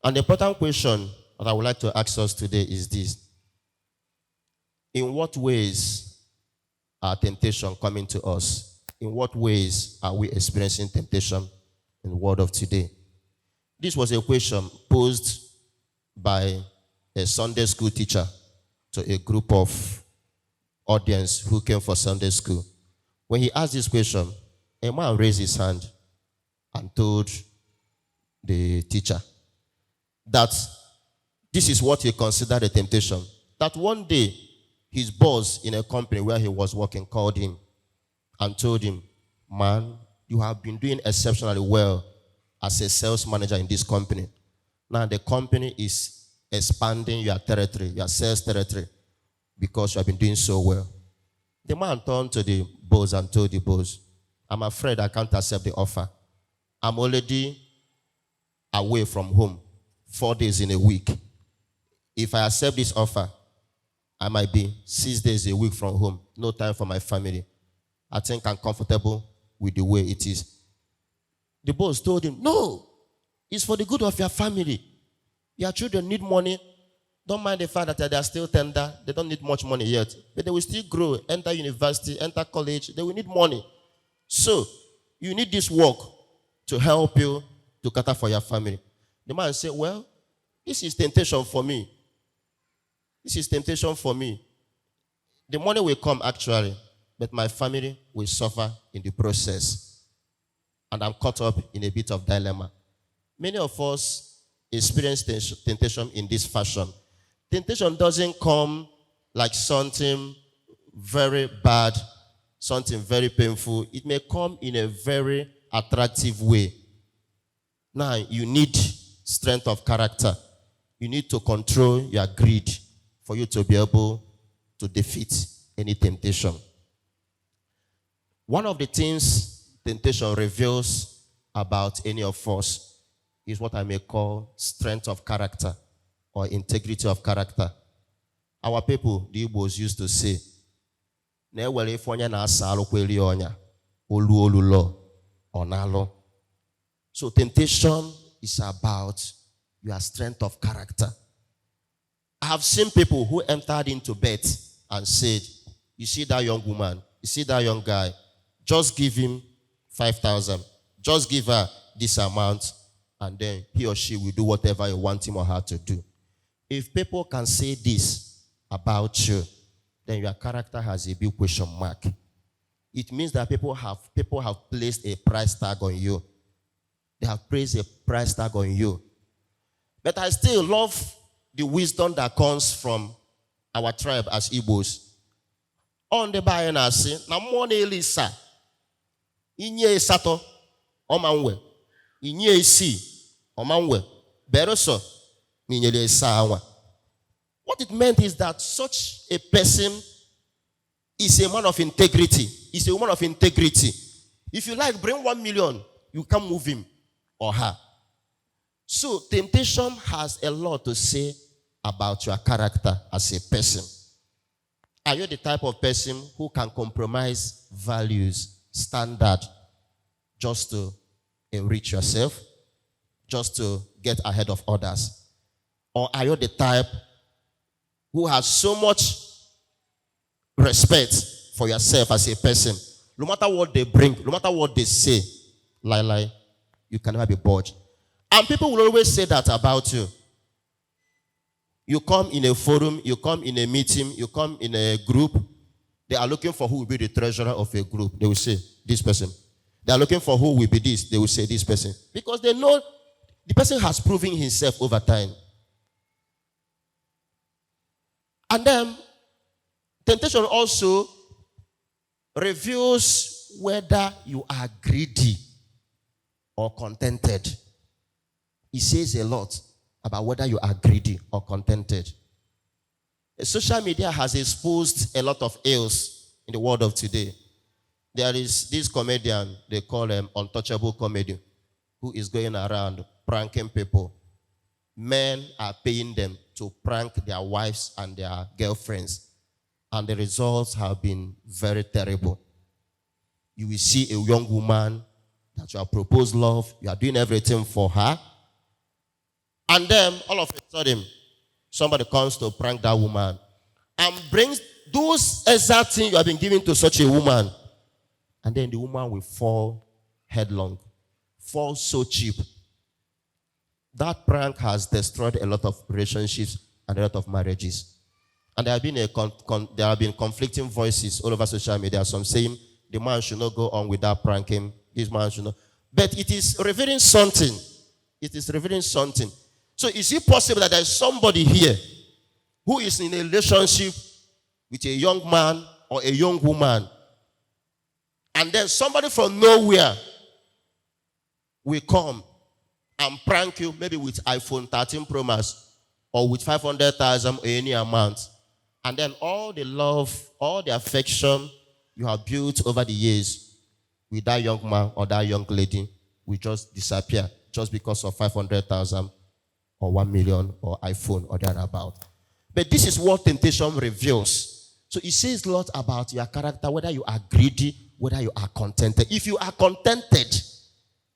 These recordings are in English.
An important question that I would like to ask us today is this. In what ways are temptation coming to us? In what ways are we experiencing temptation in the world of today? This was a question posed by a Sunday school teacher to a group of audience who came for Sunday school. When he asked this question, a man raised his hand and told the teacher that this is what he considered a temptation. That one day, his boss in a company where he was working called him and told him, man, you have been doing exceptionally well as a sales manager in this company. Now the company is expanding your territory, your sales territory, because you have been doing so well. The man turned to the boss and told the boss, I'm afraid I can't accept the offer. I'm already away from home 4 days in a week. If I accept this offer, I might be 6 days a week from home. No time for my family. I think I'm comfortable with the way it is. The boss told him, no, it's for the good of your family. Your children need money. Don't mind the fact that they are still tender. They don't need much money yet. But they will still grow, enter university, enter college. They will need money. So, you need this work to help you to cater for your family. The man said, well, this is temptation for me. This is temptation for me. The money will come actually, but my family will suffer in the process. And I'm caught up in a bit of dilemma. Many of us experience temptation in this fashion. Temptation doesn't come like something very bad, something very painful. It may come in a very attractive way. Now, you need strength of character. You need to control your greed for you to be able to defeat any temptation. One of the things temptation reveals about any of us is what I may call strength of character or integrity of character. Our people, the Igbos, used to say, so temptation is about your strength of character. I have seen people who entered into bed and said, you see that young woman, you see that young guy, just give him 5,000. Just give her this amount, and then he or she will do whatever you want him or her to do. If people can say this about you, then your character has a big question mark. It means that people have placed a price tag on you. They have placed a price tag on you. But I still love the wisdom that comes from our tribe as Igbos. On the buy and say, na money Elisa. Inye sato omanwe. Inye isi omanwe. Beroso minyele sawa. What it meant is that such a person is a man of integrity. Is a woman of integrity. If you like, bring 1 million, you can move him or her. So temptation has a lot to say about your character as a person. Are you the type of person who can compromise values, standard, just to enrich yourself, just to get ahead of others? Or are you the type who has so much respect for yourself as a person? No matter what they bring, no matter what they say, lie, you can never be budged. And people will always say that about you. You come in a forum, you come in a meeting, you come in a group. They are looking for who will be the treasurer of a group. They will say, this person. They are looking for who will be this. They will say, this person. Because they know the person has proven himself over time. And then, temptation also reveals whether you are greedy or contented. It says a lot about whether you are greedy or contented. Social media has exposed a lot of ills in the world of today. There is this comedian, they call him untouchable comedy, who is going around pranking people. Men are paying them to prank their wives and their girlfriends. And the results have been very terrible. You will see a young woman that you have proposed love, you are doing everything for her. And then, all of a sudden, somebody comes to prank that woman and brings those exact things you have been giving to such a woman. And then the woman will fall headlong, fall so cheap. That prank has destroyed a lot of relationships and a lot of marriages. And there have been conflicting voices all over social media. Some saying the man should not go on with that pranking. This man should not. But it is revealing something. It is revealing something. So is it possible that there is somebody here who is in a relationship with a young man or a young woman, and then somebody from nowhere will come and prank you, maybe with iPhone 13 Pro Max or with 500,000 or any amount, and then all the love, all the affection you have built over the years with that young man or that young lady will just disappear just because of 500,000 or 1 million or iPhone or thereabout. But this is what temptation reveals. So it says a lot about your character, whether you are greedy, whether you are contented. If you are contented,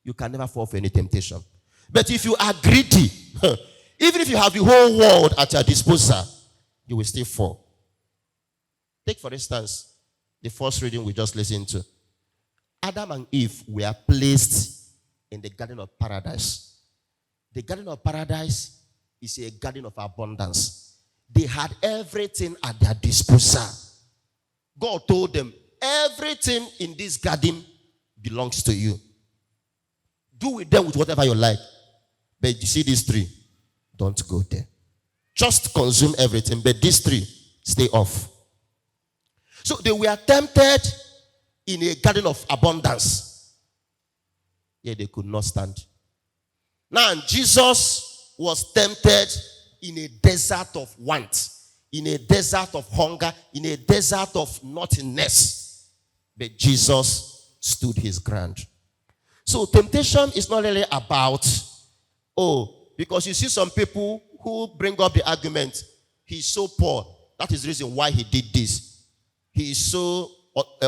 you can never fall for any temptation. But if you are greedy, even if you have the whole world at your disposal, you will still fall. Take, for instance, the first reading we just listened to. Adam and Eve were placed in the Garden of Paradise. The Garden of Paradise is a garden of abundance. They had everything at their disposal. God told them, everything in this garden belongs to you. Do with them with whatever you like. But you see this tree, don't go there. Just consume everything, but this tree, stay off. So they were tempted in a garden of abundance. Yet they could not stand. Now Jesus was tempted in a desert of want, in a desert of hunger, in a desert of nothingness. But Jesus stood his ground. So temptation is not really about, because you see some people who bring up the argument, he's so poor, that is the reason why he did this. He is so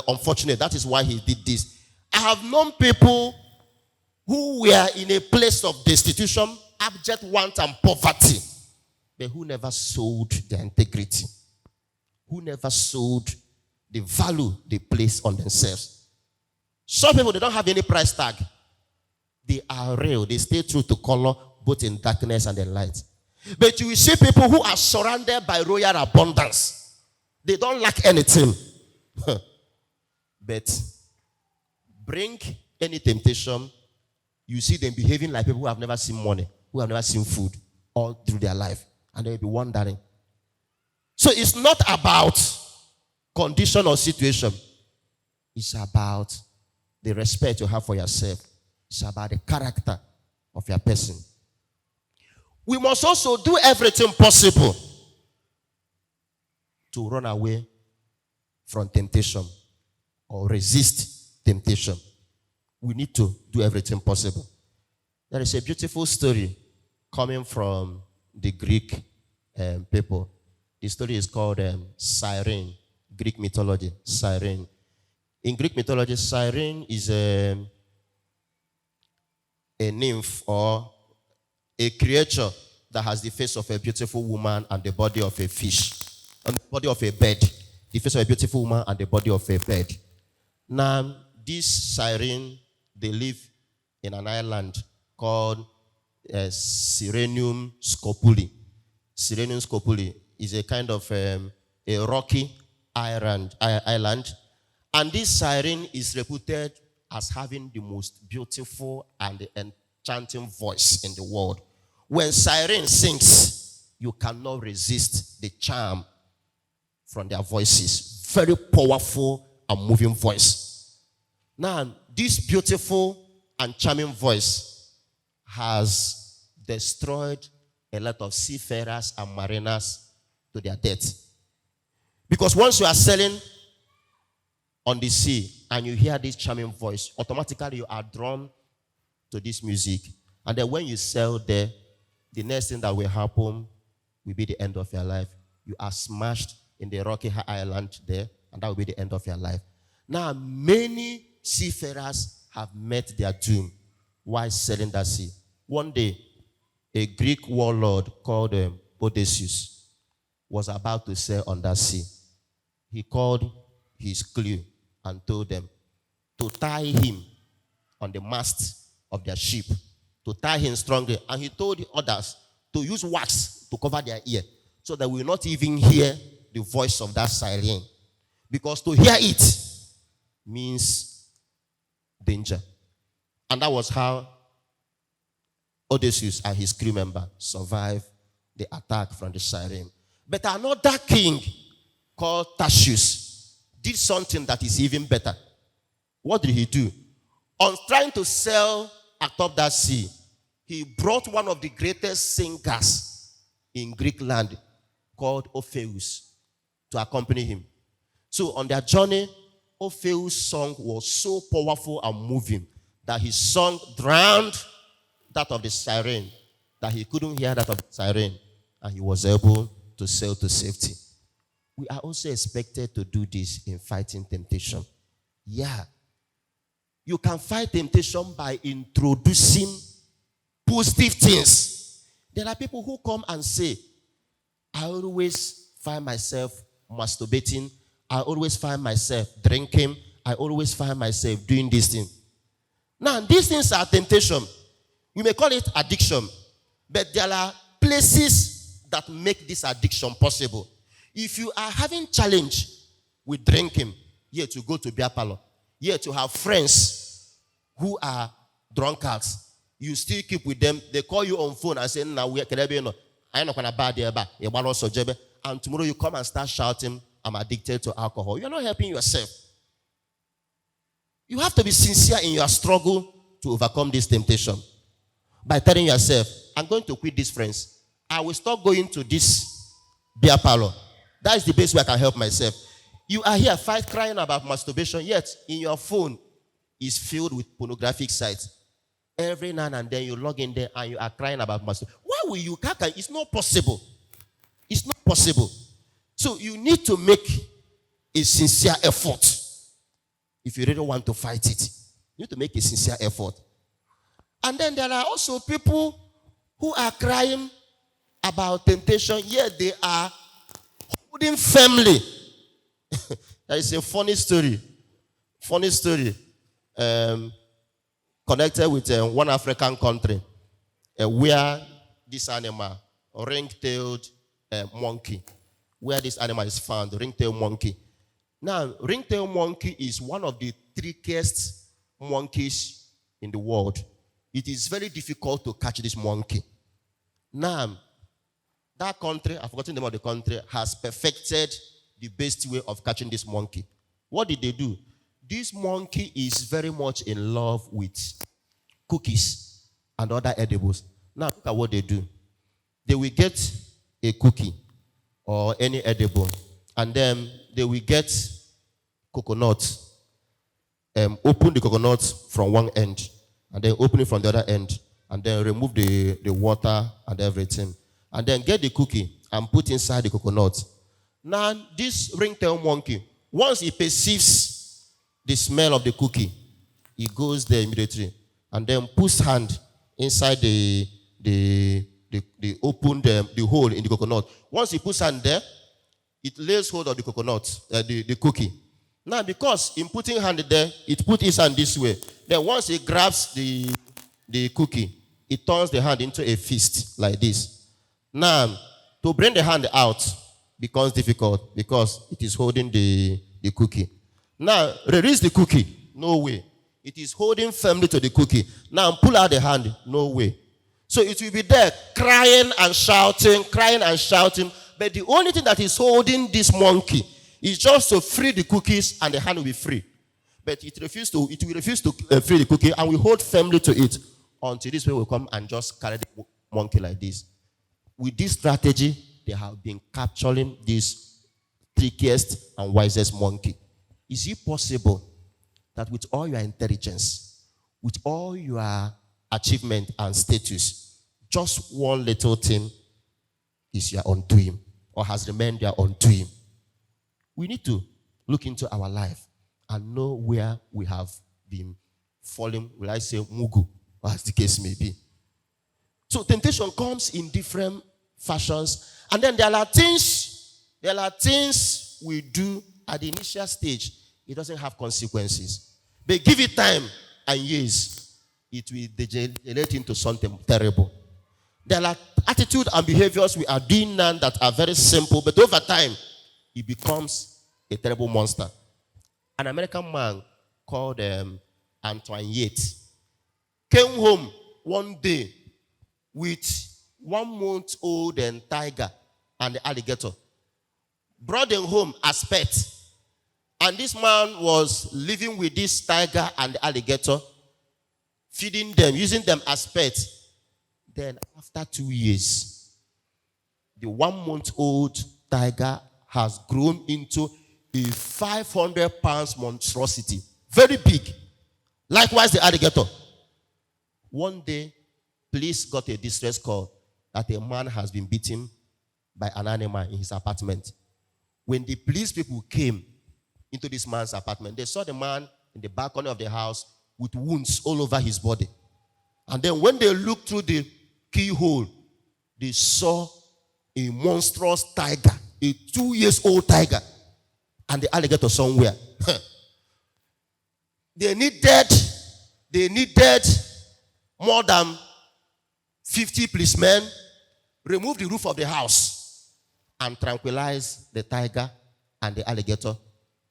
unfortunate, that is why he did this. I have known people who were in a place of destitution, abject want and poverty, but who never sold their integrity, who never sold the value they place on themselves. Some people, they don't have any price tag. They are real. They stay true to color, both in darkness and in light. But you will see people who are surrounded by royal abundance. They don't lack anything. But bring any temptation, you see them behaving like people who have never seen money, who have never seen food all through their life. And they'll be wondering. So it's not about condition or situation. It's about the respect you have for yourself. It's about the character of your person. We must also do everything possible to run away from temptation or resist temptation. We need to do everything possible. There is a beautiful story coming from the Greek people. The story is called Siren, Greek mythology, Siren. In Greek mythology, Siren is a nymph or a creature that has the face of a beautiful woman and the body of a fish, and the body of a bird. The face of a beautiful woman and the body of a bird. Now, this Siren, they live in an island called Sirenium Scopuli. Sirenium Scopuli is a kind of a rocky island. And this siren is reputed as having the most beautiful and enchanting voice in the world. When siren sings, you cannot resist the charm from their voices. Very powerful and moving voice. Now, this beautiful and charming voice has destroyed a lot of seafarers and mariners to their death. Because once you are sailing on the sea and you hear this charming voice, automatically you are drawn to this music. And then when you sail there, the next thing that will happen will be the end of your life. You are smashed in the rocky island there, and that will be the end of your life. Now, many seafarers have met their doom while sailing that sea. One day, a Greek warlord called Odysseus was about to sail on that sea. He called his crew and told them to tie him on the mast of their ship, to tie him strongly. And he told the others to use wax to cover their ear so that we will not even hear the voice of that siren. Because to hear it means danger. And that was how Odysseus and his crew member survived the attack from the siren. But another king called Tarsus did something that is even better. What did he do? On trying to sail atop that sea, he brought one of the greatest singers in Greek land called Orpheus to accompany him. So on their journey, Orpheus' song was so powerful and moving that his song drowned that of the siren, that he couldn't hear that of the siren, and he was able to sail to safety. We are also expected to do this in fighting temptation. Yeah. You can fight temptation by introducing positive things. There are people who come and say, I always find myself masturbating. I always find myself drinking. I always find myself doing this thing. Now, these things are temptation. We may call it addiction. But there are places that make this addiction possible. If you are having challenge with drinking, yet to go to beer parlor, yet to have friends who are drunkards, you still keep with them. They call you on phone and say, "Now we can be no. I know gonna bad there, but and tomorrow you come and start shouting, I'm addicted to alcohol." You're not helping yourself. You have to be sincere in your struggle to overcome this temptation by telling yourself, I'm going to quit these friends. I will stop going to this beer parlor. That is the best way I can help myself. You are here crying about masturbation, yet in your phone is filled with pornographic sites. Every now and then you log in there and you are crying about masturbation. Why will you? It's not possible. It's not possible. So you need to make a sincere effort. If you really want to fight it, you need to make a sincere effort. And then there are also people who are crying about temptation, yet they are holding firmly. There is a funny story. Connected with one African country where this animal, ring-tailed monkey, where this animal is found, ring-tailed monkey. Now, ring-tailed monkey is one of the trickiest monkeys in the world. It is very difficult to catch this monkey. Now, that country, I've forgotten the name of the country, has perfected the best way of catching this monkey. What did they do? This monkey is very much in love with cookies and other edibles. Now, look at what they do. They will get a cookie or any edible, and then they will get coconut, open the coconut from one end, and then open it from the other end, and then remove the water and everything, and then get the cookie and put inside the coconut. Now, this ring-tailed monkey, once he perceives the smell of the cookie, he goes there immediately and then puts hand inside the hole in the coconut. Once he puts hand there, it lays hold of the coconut, the cookie. Now, because in putting hand there, it puts his hand this way. Then once he grabs the cookie, it turns the hand into a fist like this. Now, to bring the hand out becomes difficult because it is holding the cookie. Now, release the cookie. No way. It is holding firmly to the cookie. Now, pull out the hand. No way. So it will be there crying and shouting. But the only thing that is holding this monkey is just to free the cookies and the hand will be free. But it will refuse to free the cookie and will hold firmly to it until this way will come and just carry the monkey like this. With this strategy, they have been capturing this trickiest and wisest monkey. Is it possible that with all your intelligence, with all your achievement and status, just one little thing is your undoing or has remained your undoing? We need to look into our life and know where we have been falling, will I say mugu, as the case may be. So temptation comes in different fashions. And then there are things we do at the initial stage. It doesn't have consequences. But give it time and years, it will degenerate into something terrible. There are attitudes and behaviors we are doing now that are very simple, but over time, it becomes a terrible monster. An American man called Antoine Yates came home one day with 1 month old tiger and the alligator. Brought them home as pets. And this man was living with this tiger and the alligator, feeding them, using them as pets. Then after 2 years, the 1 month old tiger has grown into a 500 pounds monstrosity. Very big. Likewise, the alligator. One day, police got a distress call that a man has been beaten by an animal in his apartment. When the police people came into this man's apartment, they saw the man in the balcony of the house with wounds all over his body. And then when they looked through the keyhole, they saw a monstrous tiger, a 2-year-old tiger, and the alligator somewhere. They needed more than 50 policemen, remove the roof of the house, and tranquilize the tiger and the alligator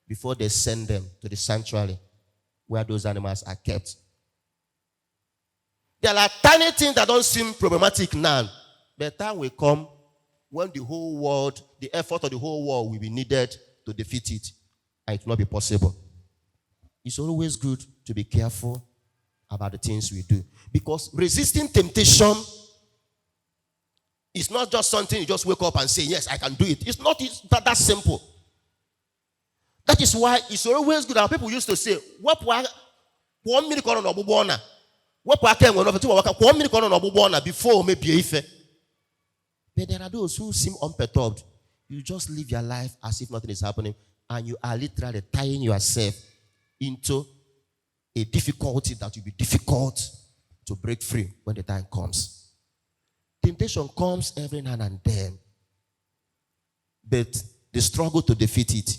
before they send them to the sanctuary where those animals are kept. There are tiny things that don't seem problematic now, but time will come when the effort of the whole world will be needed to defeat it, and it will not be possible. It's always good to be careful about the things we do, because resisting temptation is not just something you just wake up and say, yes, I can do it. It's not that simple. That is why it's always good. Our people used to say, before maybe ife. But there are those who seem unperturbed. You just live your life as if nothing is happening, and you are literally tying yourself into a difficulty that will be difficult to break free when the time comes. Temptation comes every now and then, but the struggle to defeat it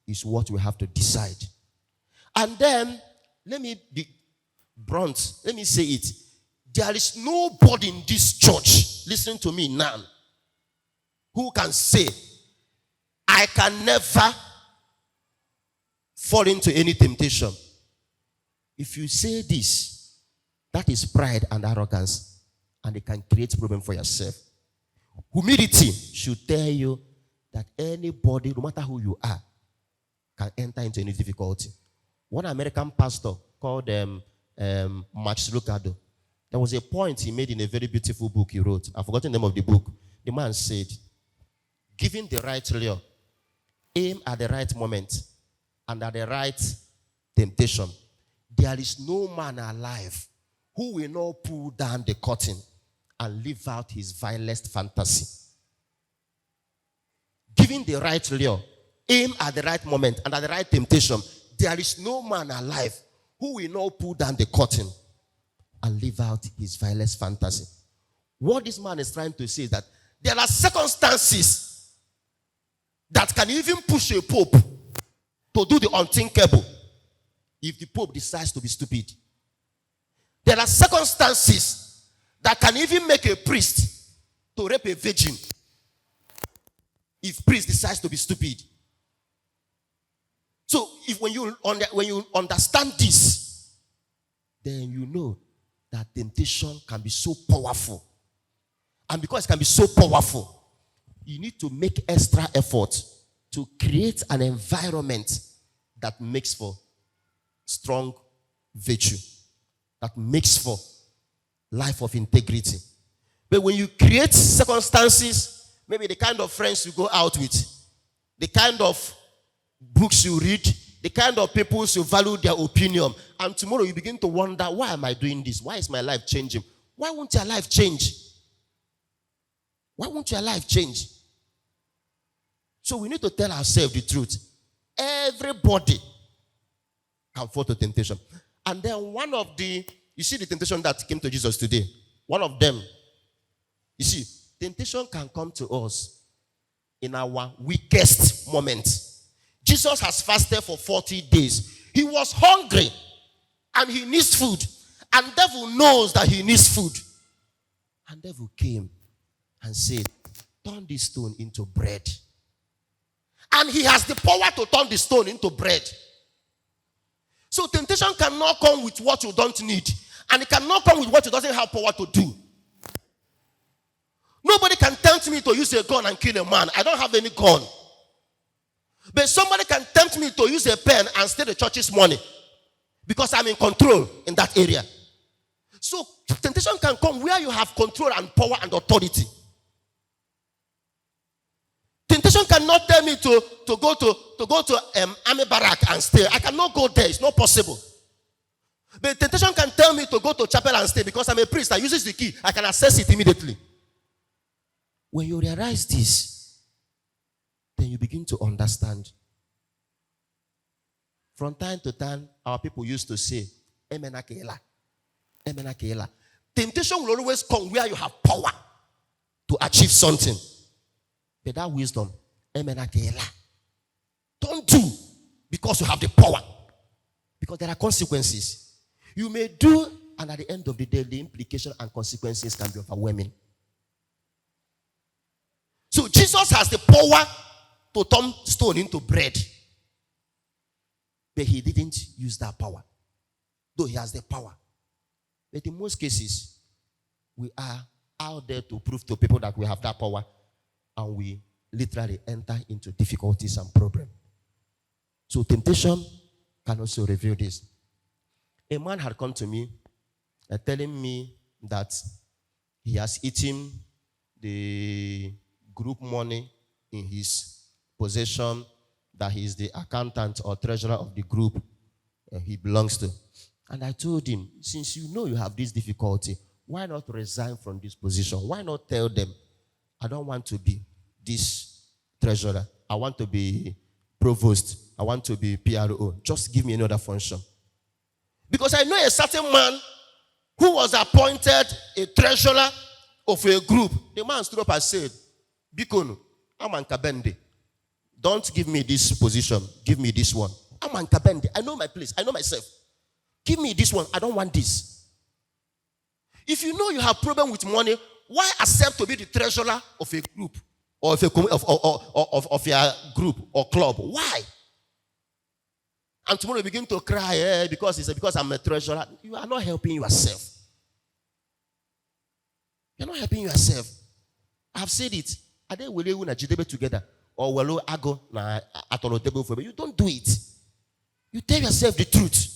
is what we have to decide. And then, let me be blunt, let me say it. There is nobody in this church, listen to me now, who can say, I can never fall into any temptation. If you say this, that is pride and arrogance, and it can create problem for yourself. Humility should tell you that anybody, no matter who you are, can enter into any difficulty. One American pastor called Max Lucado, there was a point he made in a very beautiful book he wrote. I've forgotten the name of the book. The man said, given the right lure, aim at the right moment, and at the right temptation, there is no man alive who will not pull down the curtain and live out his vilest fantasy. Given the right lure, aim at the right moment, and at the right temptation, there is no man alive who will not pull down the curtain and live out his vilest fantasy. What this man is trying to say is that there are circumstances that can even push a pope to do the unthinkable if the pope decides to be stupid. There are circumstances that can even make a priest to rape a virgin if priest decides to be stupid. So when you understand this, then you know that temptation can be so powerful. And because it can be so powerful, you need to make extra effort to create an environment that makes for strong virtue, that makes for life of integrity. But when you create circumstances, maybe the kind of friends you go out with, the kind of books you read, the kind of people you value their opinion, and tomorrow you begin to wonder, why am I doing this? Why is my life changing? Why won't your life change? Why won't your life change? So we need to tell ourselves the truth. Everybody can fall to temptation. And then you see the temptation that came to Jesus today. One of them You see, temptation can come to us in our weakest moment. Jesus has fasted for 40 days. He was hungry and he needs food. And devil knows that he needs food. And devil came and said, turn this stone into bread. And he has the power to turn the stone into bread. So temptation cannot come with what you don't need. And it cannot come with what you doesn't have power to do. Nobody can tempt me to use a gun and kill a man. I don't have any gun. But somebody can tempt me to use a pen and steal the church's money. Because I'm in control in that area. So temptation can come where you have control and power and authority. Temptation cannot tell me to go to army barrack and stay. I cannot go there. It's not possible. But temptation can tell me to go to chapel and stay because I'm a priest. I use the key. I can access it immediately. When you realize this, then you begin to understand. From time to time, our people used to say, Amen akela. Amen akela. Temptation will always come where you have power to achieve something. But that wisdom, Amen akela. Don't do because you have the power. Because there are consequences. You may do, and at the end of the day, the implication and consequences can be overwhelming. So Jesus has the power to turn stone into bread. But he didn't use that power. Though he has the power. But in most cases, we are out there to prove to people that we have that power. And we literally enter into difficulties and problems. So temptation can also reveal this. A man had come to me telling me that he has eaten the group money in his possession, that he is the accountant or treasurer of the group he belongs to. And I told him, since you know you have this difficulty, why not resign from this position? Why not tell them, I don't want to be this treasurer. I want to be provost. I want to be PRO. Just give me another function. Because I know a certain man who was appointed a treasurer of a group. The man stood up and said, Bikono, I'm an Kabende. Don't give me this position. Give me this one. I'm an Kabende. I know my place. I know myself. Give me this one. I don't want this. If you know you have problem with money, why accept to be the treasurer of a group or of your group or club? Why? And tomorrow you begin to cry because I'm a treasurer. You are not helping yourself. You're not helping yourself. I've said it. Are they willing to do together? Or will I go na at on the table for you? Don't do it. You tell yourself the truth.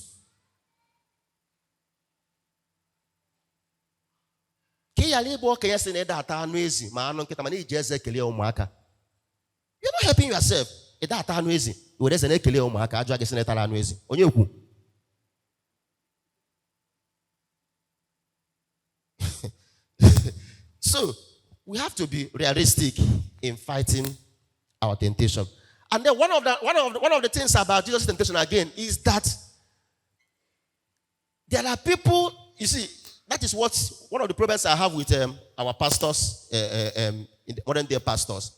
You're not helping yourself. So, we have to be realistic in fighting our temptation. And then one of the things about Jesus' temptation again is that there are people, you see, that is one of the problems I have with our pastors, in the modern day pastors.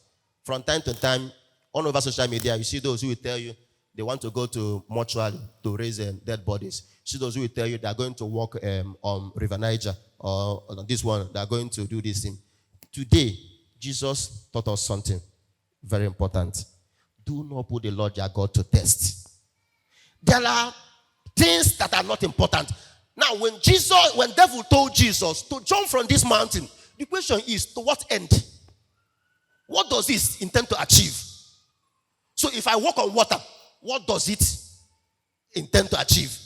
From time to time, all over social media, you see those who will tell you they want to go to mortuary to raise dead bodies. You see those who will tell you they are going to walk on River Niger or on this one, they are going to do this thing. Today, Jesus taught us something very important. Do not put the Lord your God to test. There are things that are not important. Now, when devil told Jesus to jump from this mountain, the question is, to what end? What does this intend to achieve? So if I walk on water, what does it intend to achieve?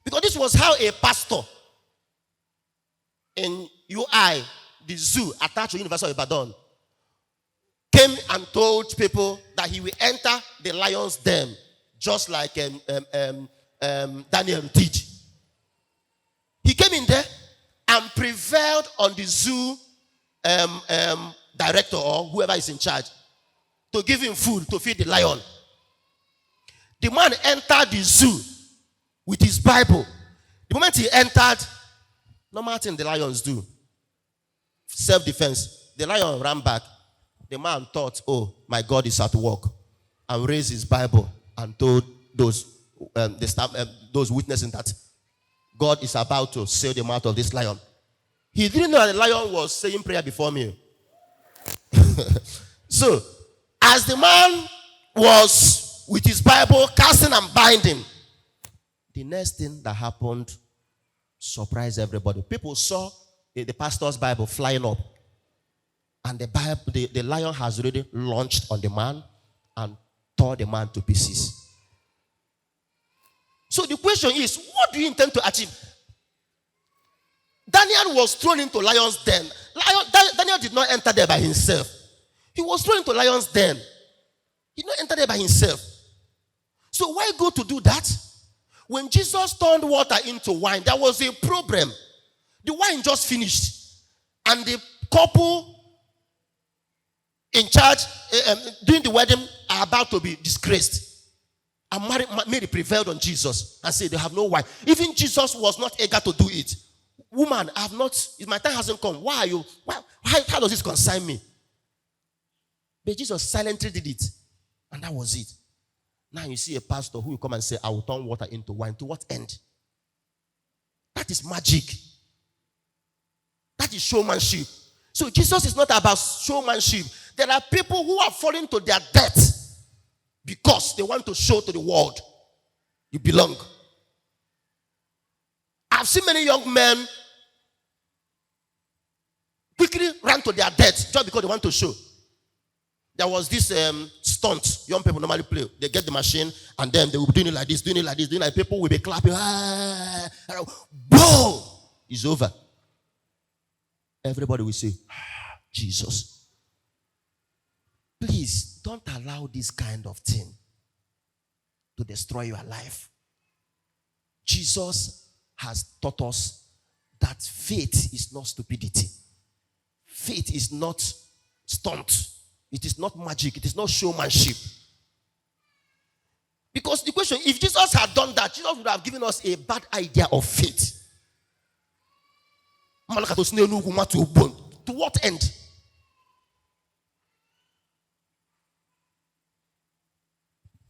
Because this was how a pastor in UI, the zoo attached to University of Ibadan, came and told people that he will enter the lion's den, just like Daniel did. He came in there and prevailed on the zoo director or whoever is in charge to give him food to feed the lion. The man entered the zoo with his Bible. The moment he entered, no matter what the lions do. self-defense. The lion ran back. The man thought, oh, my God is at work, and raised his Bible and told those witnessing that God is about to seal the mouth of this lion. He didn't know that the lion was saying prayer before me. So, as the man was with his Bible casting and binding, the next thing that happened surprised everybody. People saw the pastor's Bible flying up, and the lion has already launched on the man and tore the man to pieces. So the question is, what do you intend to achieve? Daniel was thrown into lion's den. Daniel did not enter there by himself. He was thrown into lion's den. He did not enter there by himself. So why go to do that? When Jesus turned water into wine, there was a problem. The wine just finished, and the couple in charge doing the wedding are about to be disgraced. And Mary prevailed on Jesus and said they have no wine. Even Jesus was not eager to do it. Woman, I have not, my time hasn't come. Why are you? How does this concern me? But Jesus silently did it. And that was it. Now you see a pastor who will come and say, I will turn water into wine. To what end? That is magic. That is showmanship. So Jesus is not about showmanship. There are people who are falling to their death because they want to show to the world you belong. I've seen many young men quickly run to their death just because they want to show. There was this stunt young people normally play. They get the machine and then they will be doing it like this, doing it like this, doing it like people will be clapping. Boom! It's over. Everybody will say, Jesus. Please don't allow this kind of thing to destroy your life. Jesus has taught us that faith is not stupidity. Faith is not stunt. It is not magic. It is not showmanship. Because the question, if Jesus had done that, Jesus would have given us a bad idea of faith. To what end?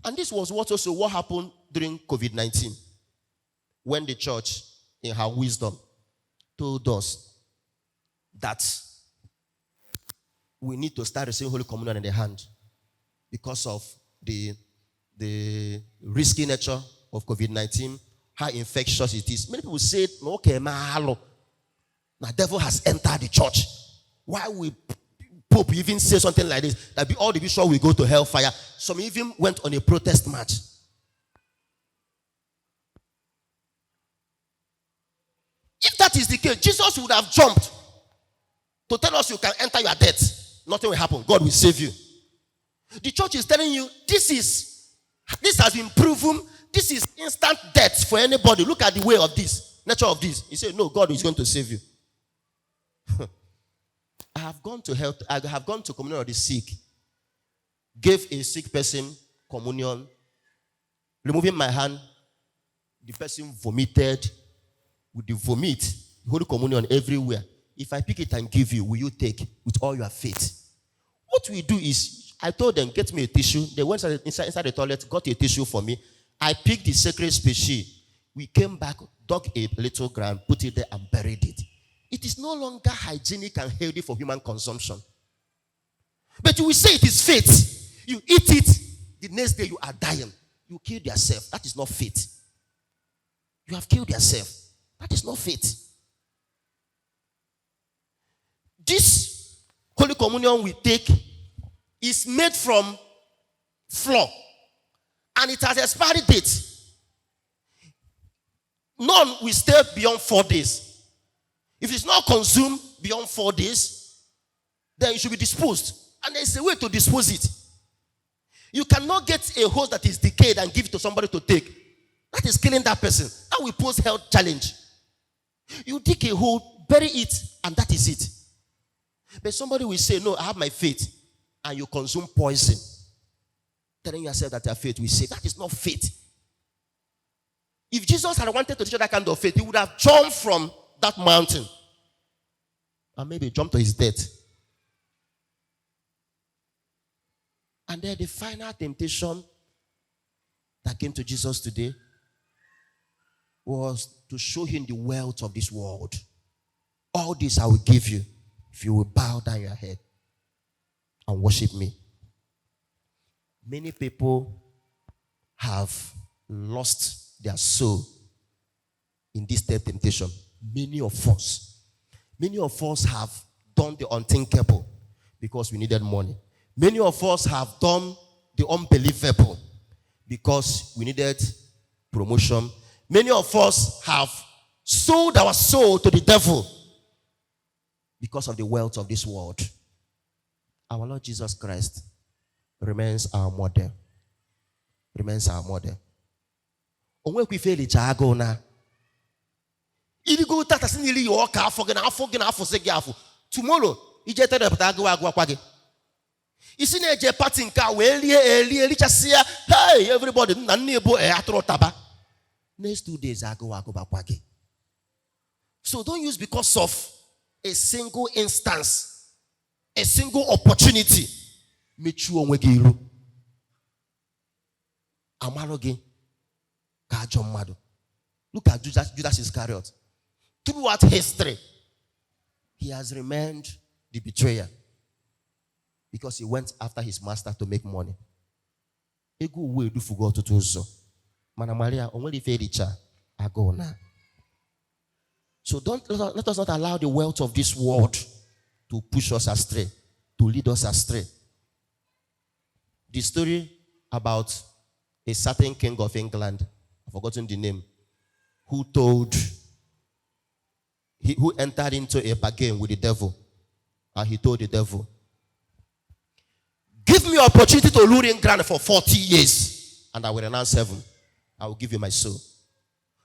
And this was what happened during COVID-19. When the church, in her wisdom, told us that we need to start receiving Holy Communion in the hand because of the risky nature of COVID-19, how infectious it is. Many people said, okay, now the devil has entered the church. Why will Pope even say something like this? That all the bishops will go to hellfire. Some even went on a protest march. If that is the case, Jesus would have jumped to tell us you can enter your death. Nothing will happen. God will save you. The church is telling you this has been proven. This is instant death for anybody. Look at the way of this, nature of this. He said, no, God is going to save you. I have gone to communion of the sick, gave a sick person communion, removing my hand, the person vomited. With the vomit, Holy Communion everywhere. If I pick it and give you, will you take with all your faith? What we do is, I told them, get me a tissue. They went inside the toilet, got a tissue for me. I picked the sacred species. We came back, dug a little ground, put it there and buried it. It is no longer hygienic and healthy for human consumption. But you will say it is faith. You eat it, the next day you are dying. You killed yourself. That is not faith. You have killed yourself. That is not faith. This Holy Communion we take is made from flour, and it has expiry date. None will stay beyond 4 days. If it's not consumed beyond 4 days, then it should be disposed. And there is a way to dispose it. You cannot get a hose that is decayed and give it to somebody to take. That is killing that person. That will pose health challenge. You dig a hole, bury it, and that is it. But somebody will say, no, I have my faith, and you consume poison. Telling yourself that your faith will save. That is not faith. If Jesus had wanted to teach that kind of faith, he would have jumped from that mountain and maybe jump to his death. And then the final temptation that came to Jesus today was to show him the wealth of this world. All this I will give you if you will bow down your head and worship me. Many people have lost their soul in this temptation. Many of us have done the unthinkable because we needed money. Many of us have done the unbelievable because we needed promotion. Many of us have sold our soul to the devil because of the wealth of this world. Our Lord Jesus Christ remains our model. Remains our model. Onwe kwi feli chago na. Ili go tata sinili yo ka afọ gị na afọ se gị afọ. Tomorrow, ije tere pata agwa kwa gị. Isi na eje party nka we elie lichasia. Hey, everybody na nnebu atro taba. Next 2 days agwa kwa gị. So don't use because of a single instance, a single opportunity. Mechu onwe gị iru. Amaro gị ka ajọ mmadụ. Look at Judas Iscariot. Throughout history, he has remained the betrayer because he went after his master to make money. Ego uwe du fugo ọtụtụ ụzọ. Mana Maria onwere ife richa ago na. So let us not allow the wealth of this world to push us astray, to lead us astray. The story about a certain king of England, I've forgotten the name, who entered into a bargain with the devil, and he told the devil, give me opportunity to rule England for 40 years, and I will renounce heaven. I will give you my soul.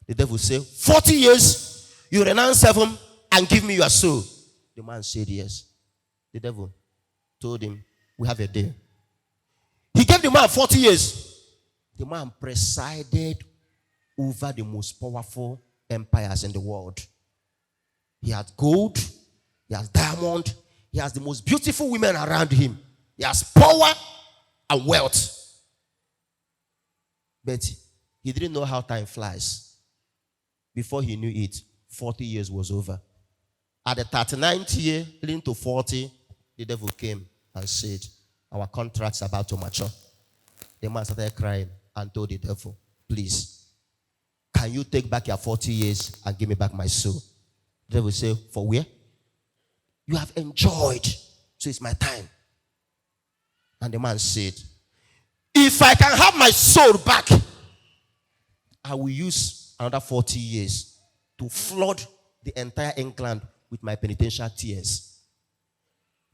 The devil said, 40 years, you renounce heaven and give me your soul. The man said yes. The devil told him, we have a deal. He gave the man 40 years. The man presided over the most powerful empires in the world. He had gold, he has diamond, he has the most beautiful women around him. He has power and wealth. But he didn't know how time flies. Before he knew it, 40 years was over. At the 39th year, leading to 40, the devil came and said, our contract's about to mature. The man started crying and told the devil, please, can you take back your 40 years and give me back my soul? The devil said, for where? You have enjoyed, so it's my time. And the man said, if I can have my soul back, I will use another 40 years to flood the entire England with my penitential tears.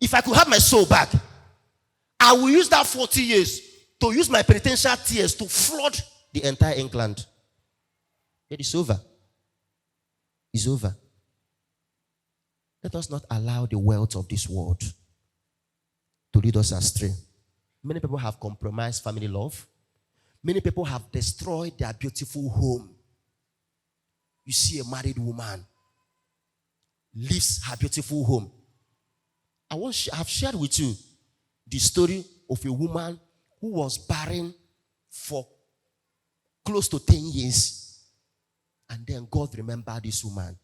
If I could have my soul back, I will use that 40 years to use my penitential tears to flood the entire England. It is over. It's over. Let us not allow the wealth of this world to lead us astray. Many people have compromised family love. Many people have destroyed their beautiful home. You see a married woman leaves her beautiful home. I have shared with you the story of a woman who was barren for close to 10 years. And then God remembered this woman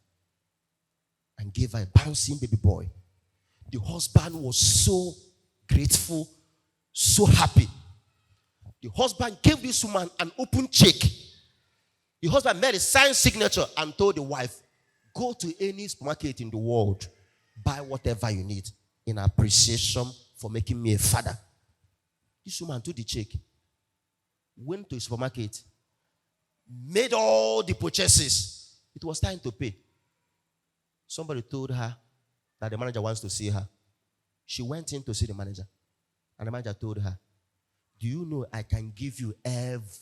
and gave her a bouncing baby boy. The husband was so grateful, so happy. The husband gave this woman an open check. The husband made a signed signature and told the wife, go to any supermarket in the world, buy whatever you need in appreciation for making me a father. This woman took the check, went to a supermarket, made all the purchases. It was time to pay. Somebody told her that the manager wants to see her. She went in to see the manager. And the manager told her, do you know I can give you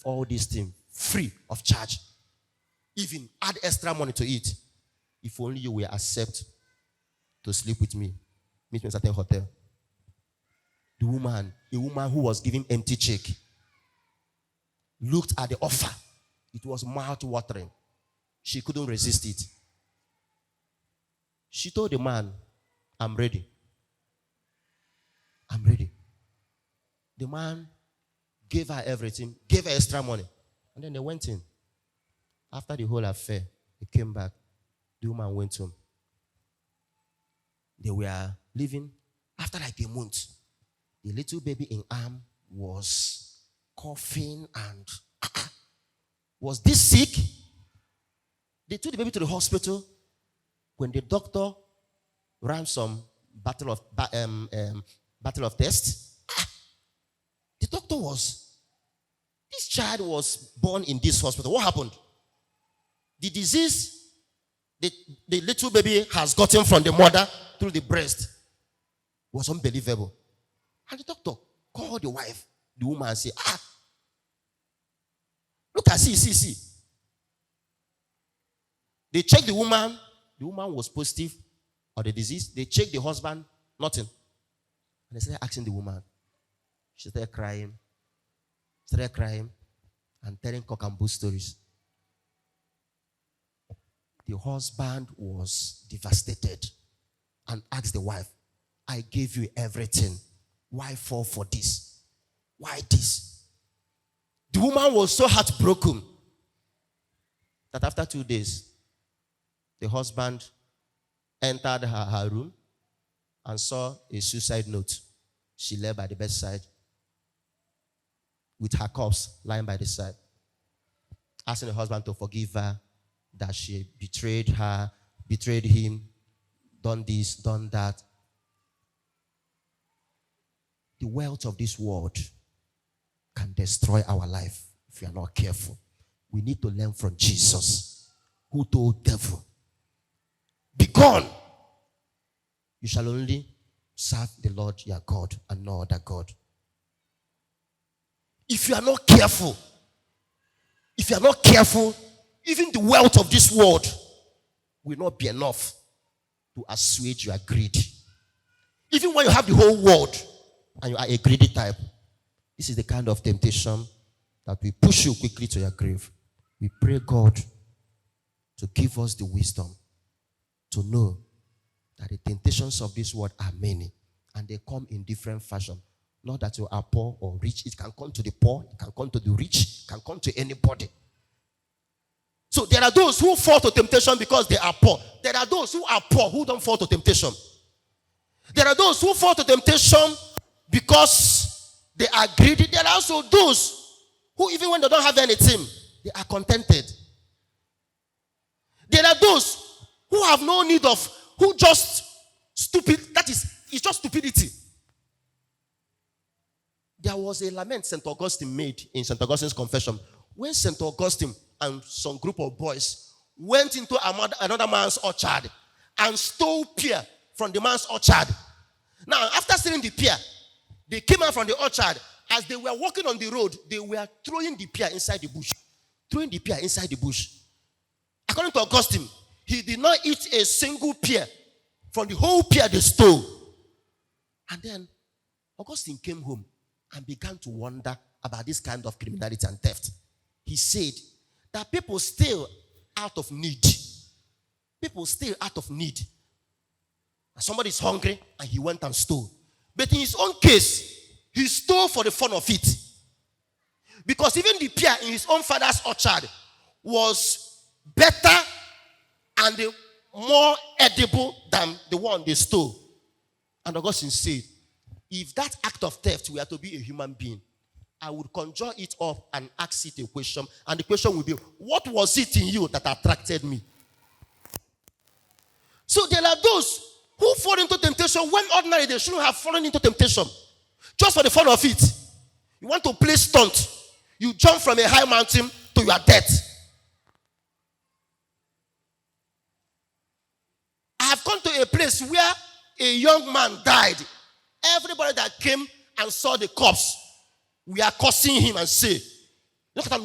all these things free of charge? Even add extra money to it. If only you will accept to sleep with me. Meet me in a certain hotel. The woman, a woman who was giving empty check, looked at the offer. It was mouth-watering. She couldn't resist it. She told the man, I'm ready. I'm ready. The man gave her everything, gave her extra money. And then they went in. After the whole affair, they came back. The woman went home. They were living. After like a month, the little baby in arm was coughing and was this sick. They took the baby to the hospital. When the doctor ran some battle of tests, the doctor this child was born in this hospital. What happened? The disease the little baby has gotten from the mother through the breast was unbelievable. And the doctor called the wife, the woman, and said, look at see. They checked the woman was positive of the disease. They checked the husband, nothing. And they started asking the woman. She started crying and telling cock and bull stories. The husband was devastated and asked the wife, I gave you everything. Why fall for this? Why this? The woman was so heartbroken that after 2 days, the husband entered her room and saw a suicide note. She lay by the bedside with her corpse lying by the side, asking the husband to forgive her, that she betrayed him, done this, done that. The wealth of this world can destroy our life if we are not careful. We need to learn from Jesus, who told devil, be gone. You shall only serve the Lord your God and no other God. If you are not careful, even the wealth of this world will not be enough to assuage your greed. Even when you have the whole world and you are a greedy type, this is the kind of temptation that will push you quickly to your grave. We pray God to give us the wisdom to know that the temptations of this world are many and they come in different fashion. Not that you are poor or rich. It can come to the poor, it can come to the rich, it can come to anybody. So there are those who fall to temptation because they are poor. There are those who are poor who don't fall to temptation. There are those who fall to temptation because they are greedy. There are also those who, even when they don't have anything, they are contented. There are those who have no need of, who just stupid. It's just stupidity. There was a lament St. Augustine made in St. Augustine's Confession when St. Augustine and some group of boys went into another man's orchard and stole pear from the man's orchard. Now, after stealing the pear, they came out from the orchard. As they were walking on the road, they were throwing the pear inside the bush. According to Augustine, he did not eat a single pear from the whole pear they stole. And then Augustine came home and began to wonder about this kind of criminality and theft. He said that people steal out of need. Somebody is hungry and he went and stole. But in his own case, he stole for the fun of it. Because even the pear in his own father's orchard was better and more edible than the one they stole. And Augustine said, if that act of theft were to be a human being, I would conjure it up and ask it a question. And the question would be, what was it in you that attracted me? So there are those who fall into temptation when ordinarily they shouldn't have fallen into temptation. Just for the fun of it. You want to play stunt. You jump from a high mountain to your death. I have come to a place where a young man died. Everybody that came and saw the corpse, we are cursing him and say, I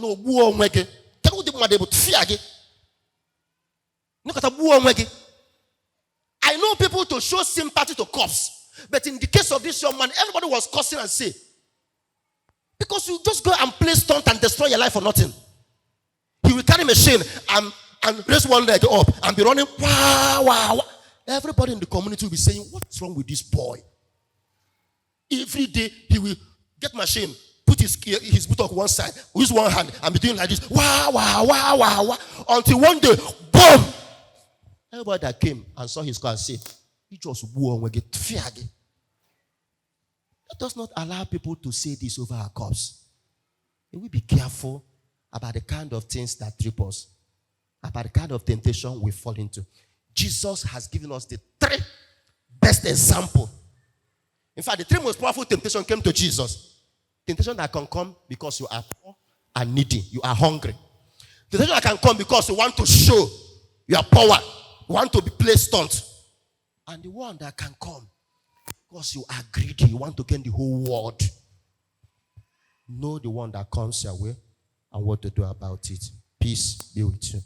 know people to show sympathy to corpse, but in the case of this young man, everybody was cursing and say, because you just go and play stunt and destroy your life for nothing. He will carry a machine and raise one leg up and be running. Wow. Everybody in the community will be saying, what's wrong with this boy? Every day he will get machine, put his boot on one side, use one hand, and be doing like this. Wah, wah, wah, wah, wah. Until one day, boom! Everybody that came and saw his car and said, he just won we get fear again. Let us not allow people to say this over our cups. We will be careful about the kind of things that trip us, about the kind of temptation we fall into. Jesus has given us the 3 best examples. In fact, the 3 most powerful temptation came to Jesus. Temptation that can come because you are poor and needy, you are hungry. Temptation that can come because you want to show your power, you want to be placed stunt. And the one that can come because you are greedy, you want to gain the whole world. Know the one that comes your way and what to do about it. Peace be with you.